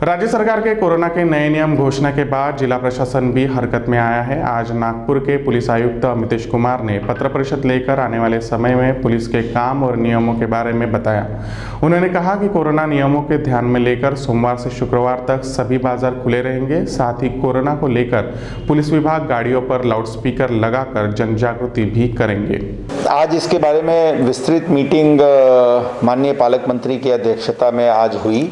राज्य सरकार के कोरोना के नए नियम घोषणा के बाद जिला प्रशासन भी हरकत में आया है। आज नागपुर के पुलिस आयुक्त अमितेश कुमार ने पत्र परिषद लेकर आने वाले समय में पुलिस के काम और नियमों के बारे में बताया। उन्होंने कहा कि कोरोना नियमों के ध्यान में लेकर सोमवार से शुक्रवार तक सभी बाजार खुले रहेंगे। साथ ही कोरोना को लेकर पुलिस विभाग गाड़ियों पर लाउडस्पीकर लगाकर जन जागृति भी करेंगे। आज इसके बारे में विस्तृत मीटिंग माननीय पालक मंत्री की अध्यक्षता में आज हुई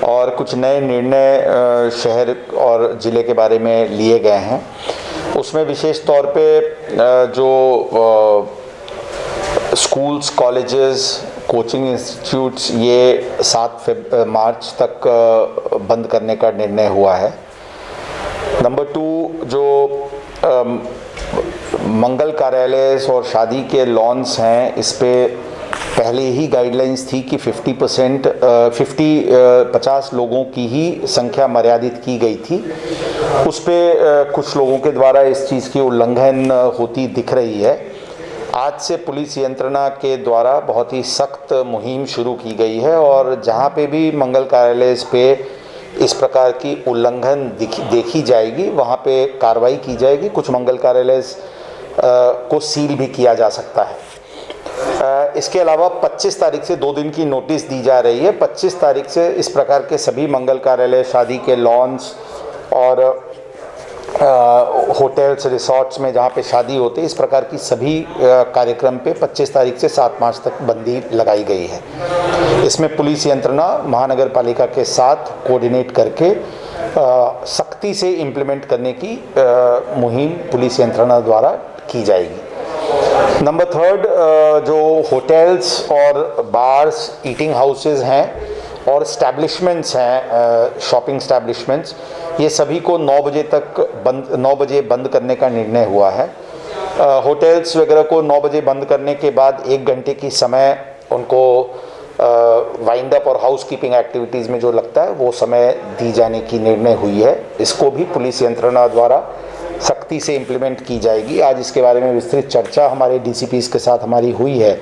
और कुछ नए निर्णय शहर और ज़िले के बारे में लिए गए हैं। उसमें विशेष तौर पे जो स्कूल्स, कॉलेजेस, कोचिंग इंस्टीट्यूट्स ये 7 मार्च तक बंद करने का निर्णय हुआ है। नंबर 2, जो मंगल कार्यालय और शादी के लॉन्स हैं, इस पे पहले ही गाइडलाइंस थी कि 50 लोगों की ही संख्या मर्यादित की गई थी। उस पे कुछ लोगों के द्वारा इस चीज़ की उल्लंघन होती दिख रही है। आज से पुलिस यंत्रणा के द्वारा बहुत ही सख्त मुहिम शुरू की गई है और जहाँ पे भी मंगल कार्यालय पे इस प्रकार की उल्लंघन देखी जाएगी, वहाँ पे कार्रवाई की जाएगी। कुछ मंगल कार्यालय को सील भी किया जा सकता है। इसके अलावा 25 तारीख से 2 दिन की नोटिस दी जा रही है। 25 तारीख से इस प्रकार के सभी मंगल कार्यालय, शादी के लॉन्स और होटल्स, रिसोर्ट्स में जहाँ पे शादी होती है, इस प्रकार की सभी कार्यक्रम पे 25 तारीख से 7 मार्च तक बंदी लगाई गई है। इसमें पुलिस यंत्रणा महानगर पालिका के साथ कोऑर्डिनेट करके सख्ती से इम्प्लीमेंट करने की मुहिम पुलिस यंत्रणा द्वारा की जाएगी। नंबर 3, जो होटल्स और बार्स, ईटिंग हाउसेस हैं और स्टैब्लिशमेंट्स हैं, शॉपिंग स्टैब्लिशमेंट्स, ये सभी को 9 बजे बंद करने का निर्णय हुआ है। होटल्स वगैरह को 9 बजे बंद करने के बाद 1 घंटे की समय उनको वाइंड अप और हाउस कीपिंग एक्टिविटीज़ में जो लगता है वो समय दी जाने की निर्णय हुई है। इसको भी पुलिस यंत्रणा द्वारा सख्ती से इम्प्लीमेंट की जाएगी। आज इसके बारे में विस्तृत चर्चा हमारे डीसीपीज़ के साथ हमारी हुई है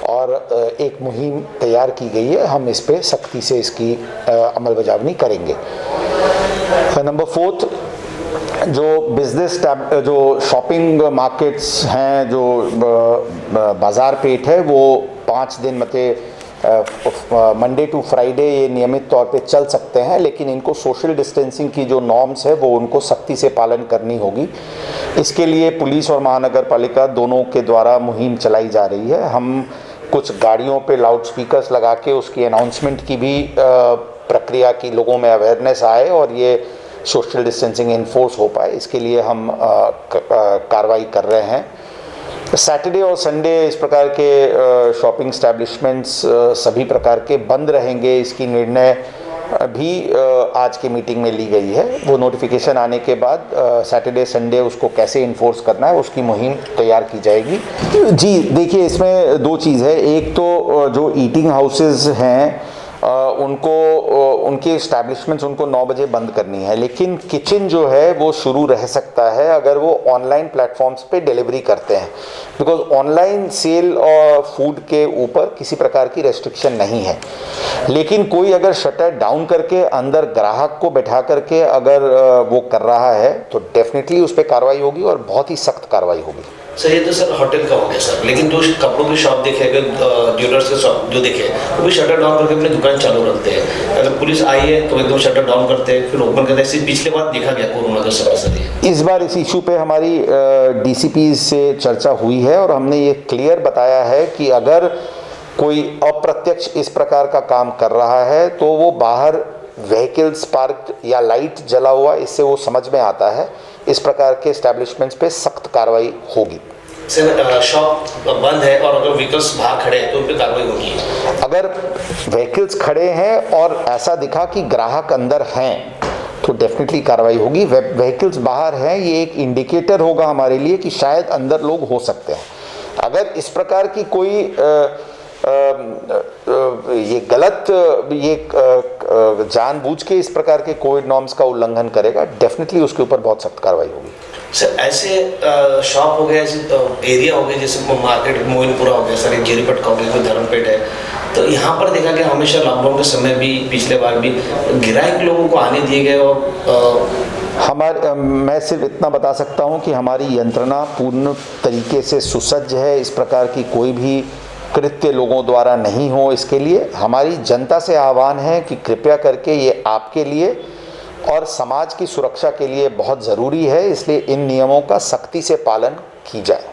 और एक मुहिम तैयार की गई है। हम इस पे सख्ती से इसकी अमल बजावनी करेंगे। नंबर 4, जो शॉपिंग मार्केट्स हैं, जो बाज़ार पेट है, वो 5 दिन मतलब मंडे टू फ्राइडे ये नियमित तौर पे चल सकते हैं, लेकिन इनको सोशल डिस्टेंसिंग की जो नॉर्म्स है वो उनको सख्ती से पालन करनी होगी। इसके लिए पुलिस और महानगर पालिका दोनों के द्वारा मुहिम चलाई जा रही है। हम कुछ गाड़ियों पे लाउड स्पीकर्स लगा के उसकी अनाउंसमेंट की भी प्रक्रिया की लोगों में अवेयरनेस आए और ये सोशल डिस्टेंसिंग इन्फोर्स हो पाए, इसके लिए हम कार्रवाई कर रहे हैं। सैटरडे और संडे इस प्रकार के शॉपिंग स्टैब्लिशमेंट्स सभी प्रकार के बंद रहेंगे। इसकी निर्णय भी आज की मीटिंग में ली गई है। वो नोटिफिकेशन आने के बाद सैटरडे संडे उसको कैसे इन्फोर्स करना है उसकी मुहिम तैयार की जाएगी। जी देखिए, इसमें 2 चीज़ है। एक तो जो ईटिंग हाउसेस हैं उनके इस्टेब्लिशमेंट्स उनको 9 बजे बंद करनी है, लेकिन किचन जो है वो शुरू रह सकता है अगर वो ऑनलाइन प्लेटफॉर्म्स पे डिलीवरी करते हैं, बिकॉज ऑनलाइन सेल और फूड के ऊपर किसी प्रकार की रेस्ट्रिक्शन नहीं है। लेकिन कोई अगर शटर डाउन करके अंदर ग्राहक को बैठा करके अगर वो कर रहा है तो डेफिनेटली उस पर कार्रवाई होगी और बहुत ही सख्त कार्रवाई होगी। सर, ये तो सर होटल का हो गया सर, लेकिन जो कपड़ों की शॉप देखे, अगर ज्वेलर्स के शॉप जो देखे, वो भी शटर डाउन करके अपनी दुकान चालू रखते हैं। अगर पुलिस आई है तो एकदम शटर डाउन करते हैं, फिर ओपन करते हैं। पिछले बार देखा गया कोरोना का समय सर। इस बार इस इशू पे हमारी डीसीपी से चर्चा हुई है और हमने ये क्लियर बताया है कि अगर कोई अप्रत्यक्ष इस प्रकार का काम कर रहा है तो वो बाहर व्हीकल्स पार्क या लाइट जला हुआ, इससे वो समझ में आता है। इस प्रकार के एस्टैब्लिशमेंट्स पे सख्त कार्रवाई होगी। सर, शॉप बंद है और अगर व्हीकल्स बाहर खड़े हैं तो उन पर कार्रवाई होगी। अगर व्हीकल्स खड़े हैं और ऐसा दिखा कि ग्राहक अंदर हैं तो डेफिनेटली कार्रवाई होगी। व्हीकल्स बाहर हैं, ये एक इंडिकेटर होगा हमारे लिए कि शायद अंदर लोग हो सकते हैं। अगर इस प्रकार की कोई ये गलत जानबूझ के इस प्रकार के कोविड नॉर्म्स का उल्लंघन करेगा, डेफिनेटली उसके ऊपर बहुत सख्त कार्रवाई होगी। सर, ऐसे शॉप हो गए, ऐसे एरिया हो गए, जैसे मार्केट मोइनपुरा हो गया सर, एक जेरीपट का हो गया, धर्मपेट है, तो यहाँ पर देखा गया हमेशा लॉकडाउन के समय भी पिछले बार भी ग्राहक लोगों को आने दिए गए और मैं सिर्फ इतना बता सकता हूं कि हमारी यंत्रणा पूर्ण तरीके से सुसज्ज है। इस प्रकार की कोई भी कृत्य लोगों द्वारा नहीं हो, इसके लिए हमारी जनता से आह्वान है कि कृपया करके ये आपके लिए और समाज की सुरक्षा के लिए बहुत ज़रूरी है, इसलिए इन नियमों का सख्ती से पालन की जाए।